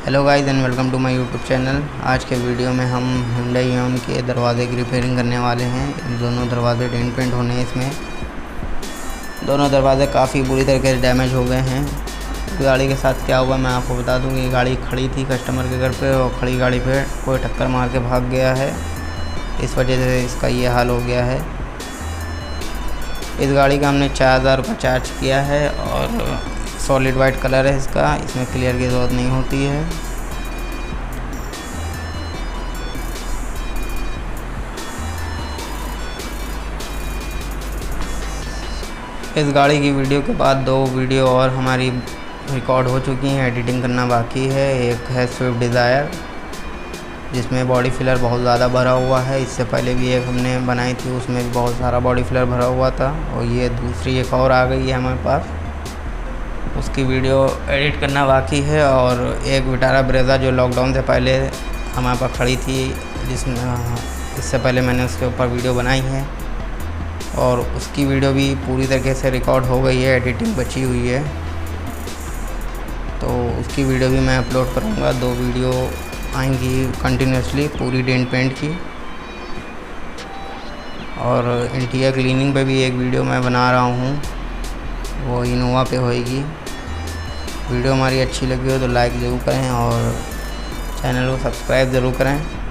Hello guys and welcome to my YouTube channel. आज के video में हम Hyundai Eon के दरवाजे की रिपेयरिंग करने वाले हैं। दोनों दरवाजे डेंट पेंट होने हैं। इसमें दोनों दरवाजे काफ़ी बुरी तरीके से डैमेज हो गए हैं। गाड़ी के साथ क्या हुआ मैं आपको बता दूं कि गाड़ी खड़ी थी कस्टमर के घर पे और खड़ी गाड़ी पे कोई टक्कर मार के भाग गया है। इस वजह से इसका ये हाल हो गया है। इस गाड़ी का हमने 4000 रुपये चार्ज किया है और सॉलिड वाइट कलर है इसका, इसमें क्लियर की ज़रूरत नहीं होती है। इस गाड़ी की वीडियो के बाद 2 वीडियो और हमारी रिकॉर्ड हो चुकी हैं, एडिटिंग करना बाकी है। एक है स्विफ्ट डिज़ायर जिसमें बॉडी फिलर बहुत ज़्यादा भरा हुआ है। इससे पहले भी एक हमने बनाई थी, उसमें भी बहुत सारा बॉडी फिलर भरा हुआ था। और ये दूसरी एक और आ गई है हमारे पास, उसकी वीडियो एडिट करना बाकी है। और एक विटारा ब्रेज़ा जो लॉकडाउन से पहले हमारे पास खड़ी थी, जिसमें इससे पहले मैंने उसके ऊपर वीडियो बनाई है और उसकी वीडियो भी पूरी तरीके से रिकॉर्ड हो गई है, एडिटिंग बची हुई है। तो उसकी वीडियो भी मैं अपलोड करूँगा। 2 वीडियो आएंगी कंटिन्यूसली पूरी डेंट पेंट की। और इंटीरियर क्लीनिंग पे भी एक वीडियो मैं बना रहा हूँ, वो इनोवा पे होएगी। वीडियो हमारी अच्छी लगी हो तो लाइक ज़रूर करें और चैनल को सब्सक्राइब ज़रूर करें।